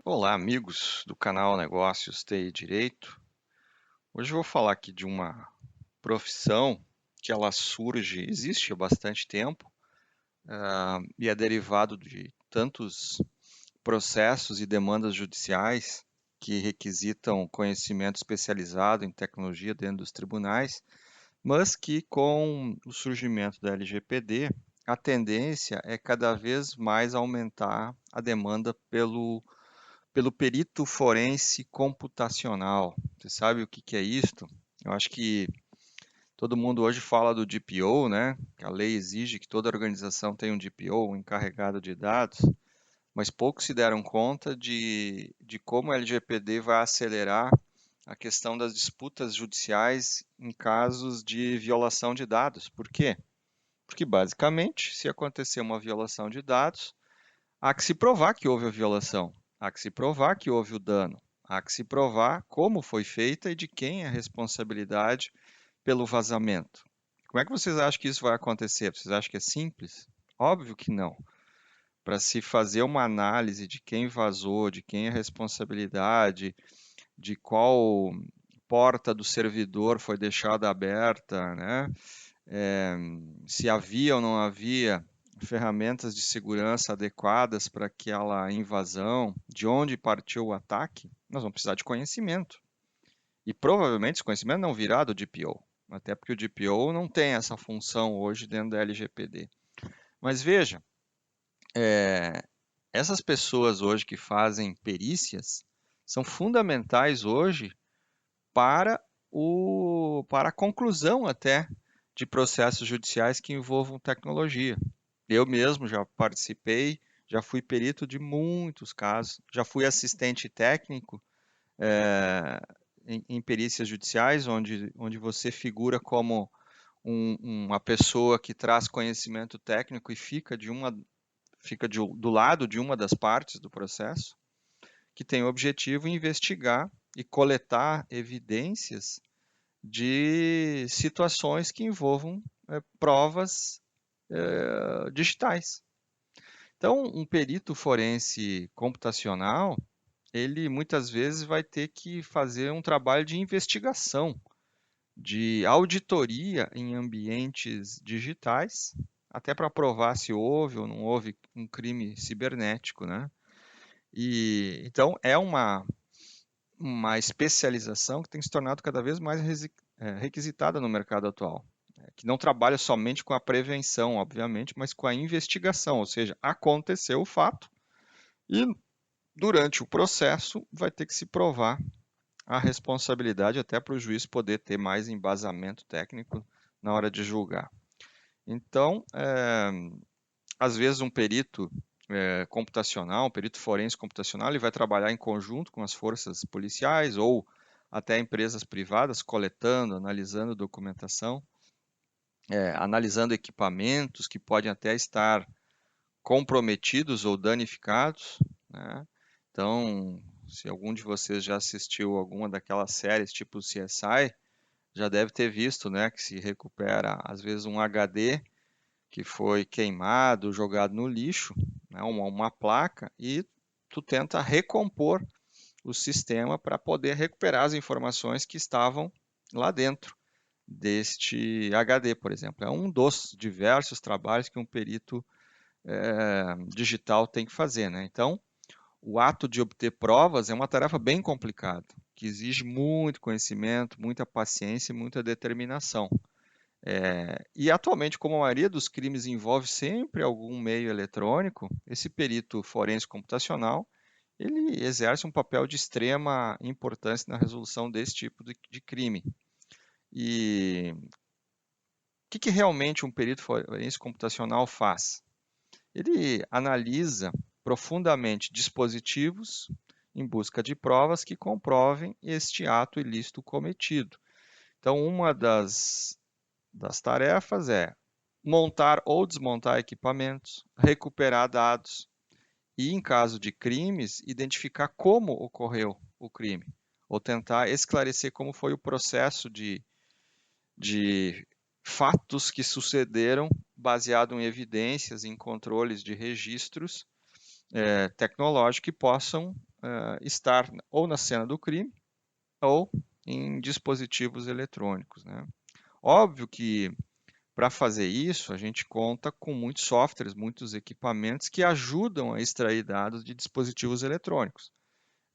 Olá, amigos do canal Negócios TI Direito. Hoje eu vou falar aqui de uma profissão que ela existe há bastante tempo, e é derivado de tantos processos e demandas judiciais que requisitam conhecimento especializado em tecnologia dentro dos tribunais, mas que com o surgimento da LGPD, a tendência é cada vez mais aumentar a demanda pelo perito forense computacional. Você sabe o que que é isto? Eu acho que todo mundo hoje fala do DPO, né? A lei exige que toda organização tenha um DPO, um encarregado de dados, mas poucos se deram conta de como a LGPD vai acelerar a questão das disputas judiciais em casos de violação de dados. Por quê? Porque, basicamente, se acontecer uma violação de dados, há que se provar que houve a violação, há que se provar que houve o dano, há que se provar como foi feita e de quem é a responsabilidade pelo vazamento. Como é que vocês acham que isso vai acontecer? Vocês acham que é simples? Óbvio que não. Para se fazer uma análise de quem vazou, de quem é a responsabilidade, de qual porta do servidor foi deixada aberta, né? É, se havia ou não havia ferramentas de segurança adequadas para aquela invasão, de onde partiu o ataque, nós vamos precisar de conhecimento. E provavelmente esse conhecimento não virá do DPO, até porque o DPO não tem essa função hoje dentro da LGPD. Mas veja, é, essas pessoas hoje que fazem perícias são fundamentais hoje para para a conclusão até de processos judiciais que envolvam tecnologia. Eu mesmo já participei, já fui perito de muitos casos, já fui assistente técnico em perícias judiciais, onde você figura como uma pessoa que traz conhecimento técnico e do lado de uma das partes do processo, que tem o objetivo de investigar e coletar evidências de situações que envolvam provas digitais. Então, um perito forense computacional, ele muitas vezes vai ter que fazer um trabalho de investigação, de auditoria em ambientes digitais, até para provar se houve ou não houve um crime cibernético, né? E então é uma especialização que tem se tornado cada vez mais requisitada no mercado atual, que não trabalha somente com a prevenção, obviamente, mas com a investigação, ou seja, aconteceu o fato e durante o processo vai ter que se provar a responsabilidade até para o juiz poder ter mais embasamento técnico na hora de julgar. Então, às vezes um perito computacional, um perito forense computacional, ele vai trabalhar em conjunto com as forças policiais ou até empresas privadas, coletando, analisando documentação, analisando equipamentos que podem até estar comprometidos ou danificados, né? Então, se algum de vocês já assistiu alguma daquelas séries tipo CSI, já deve ter visto, né, que se recupera às vezes um HD que foi queimado, jogado no lixo, né, uma placa, e tu tenta recompor o sistema para poder recuperar as informações que estavam lá dentro deste HD, por exemplo. É um dos diversos trabalhos que um perito digital tem que fazer, né? Então, o ato de obter provas é uma tarefa bem complicada, que exige muito conhecimento, muita paciência e muita determinação. E atualmente, como a maioria dos crimes envolve sempre algum meio eletrônico, esse perito forense computacional, ele exerce um papel de extrema importância na resolução desse tipo de crime. E o que realmente um perito forense computacional faz? Ele analisa profundamente dispositivos em busca de provas que comprovem este ato ilícito cometido. Então, uma das tarefas é montar ou desmontar equipamentos, recuperar dados e, em caso de crimes, identificar como ocorreu o crime, ou tentar esclarecer como foi o processo de fatos que sucederam baseado em evidências, em controles de registros tecnológicos que possam estar ou na cena do crime ou em dispositivos eletrônicos, né? Óbvio que para fazer isso a gente conta com muitos softwares, muitos equipamentos que ajudam a extrair dados de dispositivos eletrônicos,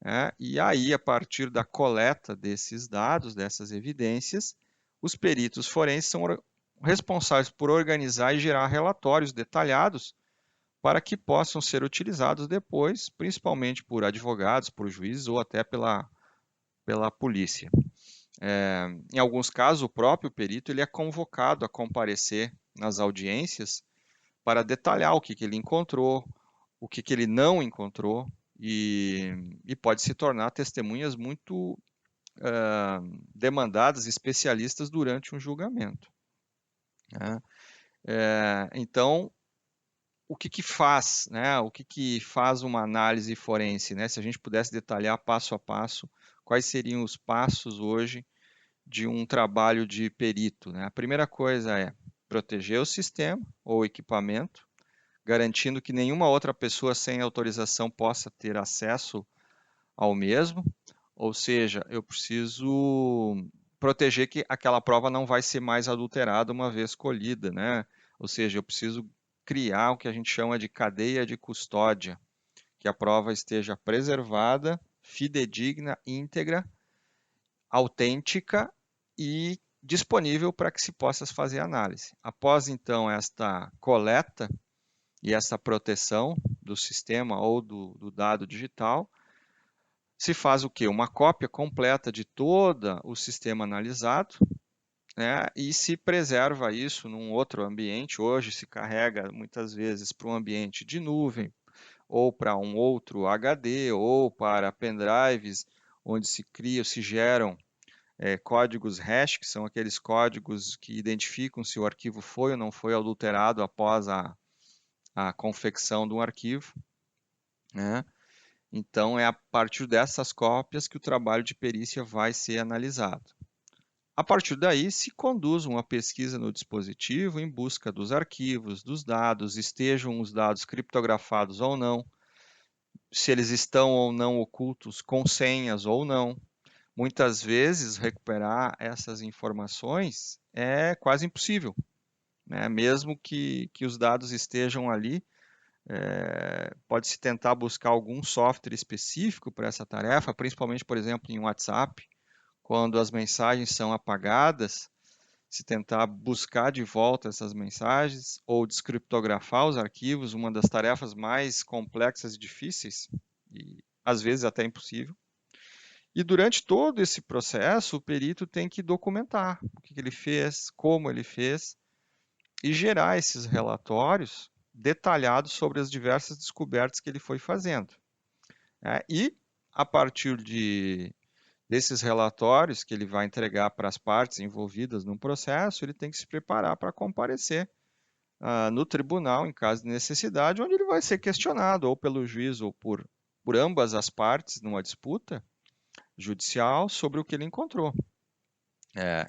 né? E aí, a partir da coleta desses dados, dessas evidências, os peritos forenses são responsáveis por organizar e gerar relatórios detalhados para que possam ser utilizados depois, principalmente por advogados, por juízes ou até pela polícia. Em alguns casos, o próprio perito ele é convocado a comparecer nas audiências para detalhar o que ele encontrou, o que ele não encontrou, e pode se tornar testemunhas muito demandadas, especialistas durante um julgamento, né? Então, o que faz, né? O que faz uma análise forense, né? Se a gente pudesse detalhar passo a passo, quais seriam os passos hoje de um trabalho de perito, né? A primeira coisa é proteger o sistema ou equipamento, garantindo que nenhuma outra pessoa sem autorização possa ter acesso ao mesmo, ou seja, eu preciso proteger que aquela prova não vai ser mais adulterada uma vez colhida, né? Ou seja, eu preciso criar o que a gente chama de cadeia de custódia, que a prova esteja preservada, fidedigna, íntegra, autêntica e disponível para que se possa fazer análise. Após então esta coleta e essa proteção do sistema ou do dado digital, se faz o quê? Uma cópia completa de todo o sistema analisado, né? E se preserva isso num outro ambiente. Hoje se carrega muitas vezes para um ambiente de nuvem, ou para um outro HD, ou para pendrives, onde se criam, se geram códigos hash, que são aqueles códigos que identificam se o arquivo foi ou não foi adulterado após a confecção de um arquivo, né? Então, é a partir dessas cópias que o trabalho de perícia vai ser analisado. A partir daí, se conduz uma pesquisa no dispositivo em busca dos arquivos, dos dados, estejam os dados criptografados ou não, se eles estão ou não ocultos com senhas ou não. Muitas vezes, recuperar essas informações é quase impossível, né? Mesmo que os dados estejam ali, pode-se tentar buscar algum software específico para essa tarefa, principalmente, por exemplo, em WhatsApp, quando as mensagens são apagadas, se tentar buscar de volta essas mensagens ou descriptografar os arquivos, uma das tarefas mais complexas e difíceis, e às vezes até impossível. E durante todo esse processo, o perito tem que documentar o que ele fez, como ele fez, e gerar esses relatórios detalhados sobre as diversas descobertas que ele foi fazendo, né? E, a partir desses relatórios que ele vai entregar para as partes envolvidas no processo, ele tem que se preparar para comparecer no tribunal, em caso de necessidade, onde ele vai ser questionado, ou pelo juiz, ou por ambas as partes numa disputa judicial sobre o que ele encontrou.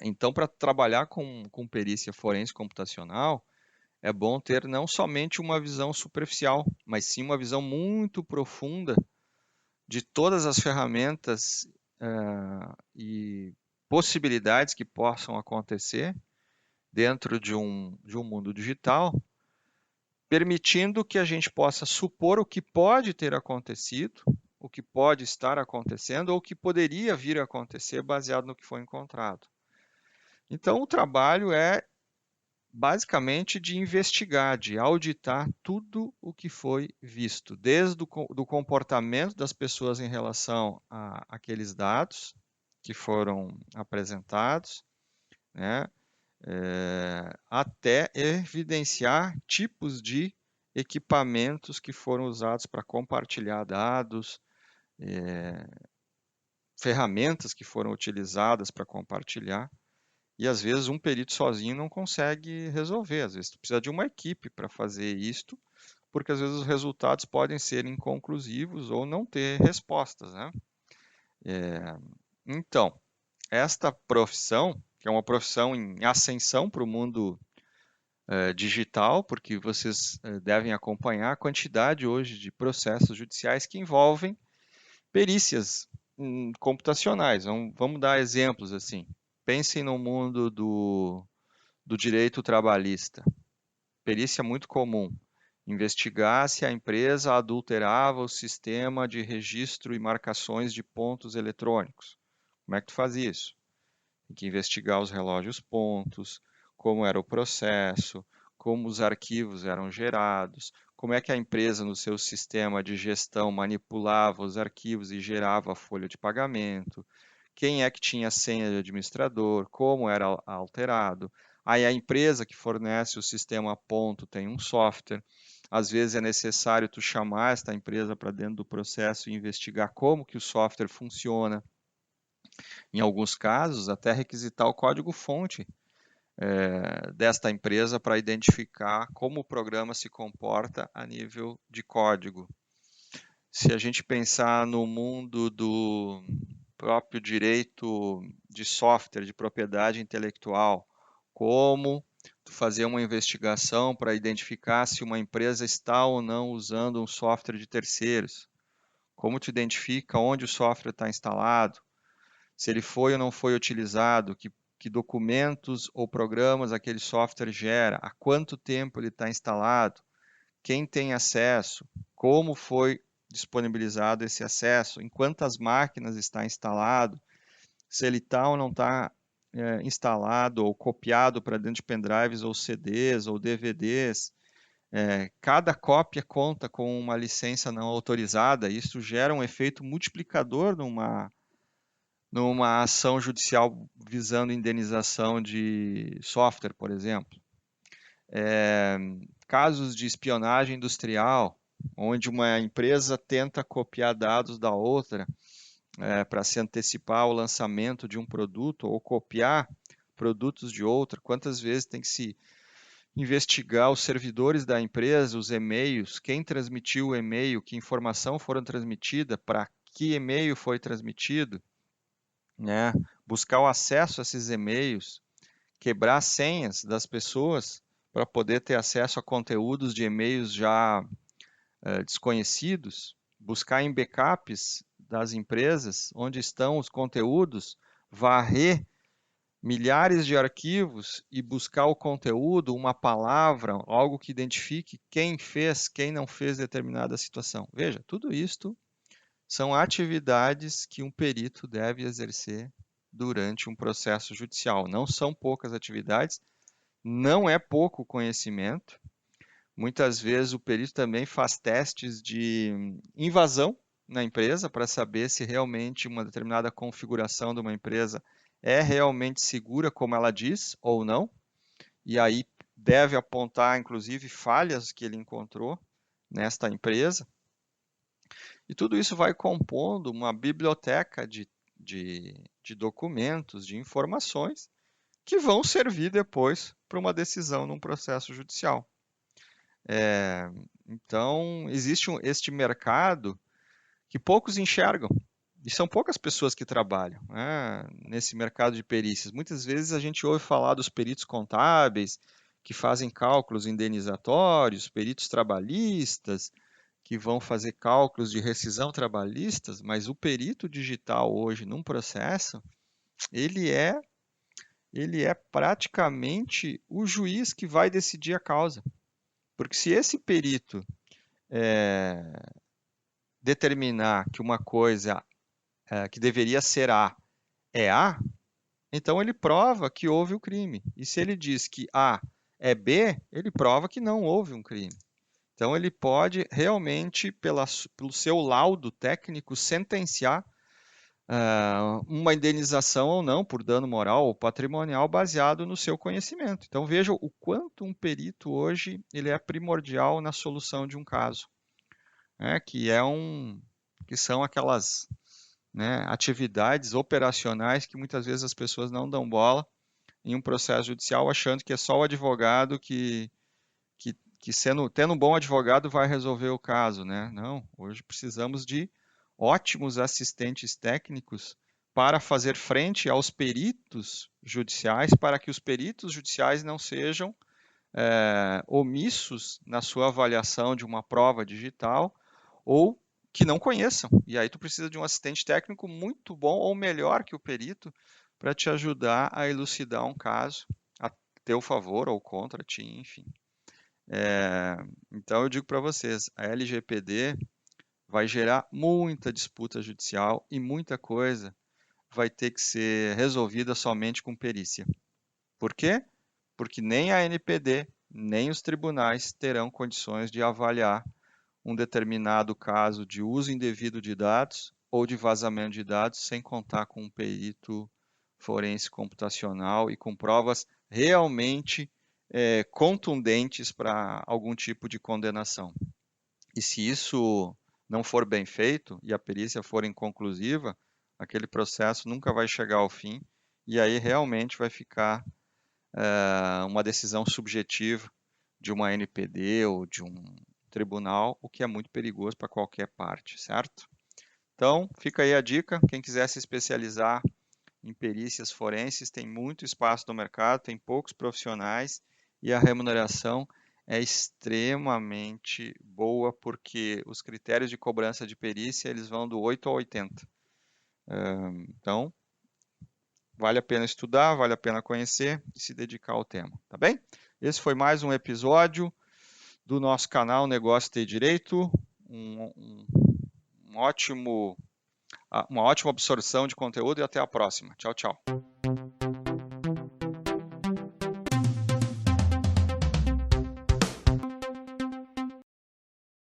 Então, para trabalhar com perícia forense computacional, é bom ter não somente uma visão superficial, mas sim uma visão muito profunda de todas as ferramentas e possibilidades que possam acontecer dentro de um mundo digital, permitindo que a gente possa supor o que pode ter acontecido, o que pode estar acontecendo ou o que poderia vir a acontecer baseado no que foi encontrado. Então, o trabalho é basicamente de investigar, de auditar tudo o que foi visto, desde do comportamento das pessoas em relação a aqueles dados que foram apresentados, né, até evidenciar tipos de equipamentos que foram usados para compartilhar dados, ferramentas que foram utilizadas para compartilhar. E às vezes um perito sozinho não consegue resolver, às vezes tu precisa de uma equipe para fazer isto, porque às vezes os resultados podem ser inconclusivos ou não ter respostas, né? Então, esta profissão, que é uma profissão em ascensão para o mundo digital, porque vocês devem acompanhar a quantidade hoje de processos judiciais que envolvem perícias computacionais. Vamos dar exemplos assim. Pensem no mundo do direito trabalhista. Perícia muito comum. Investigar se a empresa adulterava o sistema de registro e marcações de pontos eletrônicos. Como é que tu faz isso? Tem que investigar os relógios pontos, como era o processo, como os arquivos eram gerados, como é que a empresa no seu sistema de gestão manipulava os arquivos e gerava a folha de pagamento, quem é que tinha a senha de administrador, como era alterado. Aí a empresa que fornece o sistema ponto tem um software. Às vezes é necessário tu chamar esta empresa para dentro do processo e investigar como que o software funciona. Em alguns casos, até requisitar o código-fonte desta empresa para identificar como o programa se comporta a nível de código. Se a gente pensar no mundo do próprio direito de software, de propriedade intelectual, como fazer uma investigação para identificar se uma empresa está ou não usando um software de terceiros, como tu identifica onde o software está instalado, se ele foi ou não foi utilizado, que documentos ou programas aquele software gera, há quanto tempo ele está instalado, quem tem acesso, como foi disponibilizado esse acesso, em quantas máquinas está instalado, se ele está ou não está instalado ou copiado para dentro de pendrives ou CDs ou DVDs. Cada cópia conta com uma licença não autorizada, isso gera um efeito multiplicador numa ação judicial visando indenização de software, por exemplo. Casos de espionagem industrial, onde uma empresa tenta copiar dados da outra para se antecipar ao lançamento de um produto ou copiar produtos de outra. Quantas vezes tem que se investigar os servidores da empresa, os e-mails, quem transmitiu o e-mail, que informação foram transmitida, para que e-mail foi transmitido, né? Buscar o acesso a esses e-mails, quebrar senhas das pessoas para poder ter acesso a conteúdos de e-mails já desconhecidos, buscar em backups das empresas onde estão os conteúdos, varrer milhares de arquivos e buscar o conteúdo, uma palavra, algo que identifique quem fez, quem não fez determinada situação. Veja, tudo isto são atividades que um perito deve exercer durante um processo judicial. Não são poucas atividades, não é pouco conhecimento. Muitas vezes o perito também faz testes de invasão na empresa para saber se realmente uma determinada configuração de uma empresa é realmente segura como ela diz ou não. E aí deve apontar, inclusive, falhas que ele encontrou nesta empresa. E tudo isso vai compondo uma biblioteca de documentos, de informações, que vão servir depois para uma decisão num processo judicial. Então, existe este mercado que poucos enxergam, e são poucas pessoas que trabalham nesse mercado de perícias. Muitas vezes a gente ouve falar dos peritos contábeis, que fazem cálculos indenizatórios, peritos trabalhistas, que vão fazer cálculos de rescisão trabalhistas, mas o perito digital hoje num processo, ele é, ele é praticamente o juiz que vai decidir a causa. Porque se esse perito determinar que uma coisa que deveria ser A é A, então ele prova que houve o crime. E se ele diz que A é B, ele prova que não houve um crime. Então ele pode realmente, pelo seu laudo técnico, sentenciar uma indenização ou não por dano moral ou patrimonial baseado no seu conhecimento. Então veja o quanto um perito hoje ele é primordial na solução de um caso, que são aquelas atividades operacionais que muitas vezes as pessoas não dão bola em um processo judicial, achando que é só o advogado tendo um bom advogado vai resolver o caso, né? Não, hoje precisamos de ótimos assistentes técnicos para fazer frente aos peritos judiciais, para que os peritos judiciais não sejam omissos na sua avaliação de uma prova digital ou que não conheçam. E aí tu precisa de um assistente técnico muito bom ou melhor que o perito para te ajudar a elucidar um caso a teu favor ou contra ti, enfim. Então eu digo para vocês, a LGPD vai gerar muita disputa judicial e muita coisa vai ter que ser resolvida somente com perícia. Por quê? Porque nem a NPD, nem os tribunais terão condições de avaliar um determinado caso de uso indevido de dados ou de vazamento de dados sem contar com um perito forense computacional e com provas realmente contundentes para algum tipo de condenação. E se isso não for bem feito e a perícia for inconclusiva, aquele processo nunca vai chegar ao fim e aí realmente vai ficar uma decisão subjetiva de uma NPD ou de um tribunal, o que é muito perigoso para qualquer parte, certo? Então, fica aí a dica, quem quiser se especializar em perícias forenses, tem muito espaço no mercado, tem poucos profissionais e a remuneração é extremamente boa porque os critérios de cobrança de perícia eles vão do 8 a 80. Então, vale a pena estudar, vale a pena conhecer e se dedicar ao tema, tá bem? Esse foi mais um episódio do nosso canal Negócio Ter Direito. Uma ótima absorção de conteúdo e até a próxima. Tchau, tchau.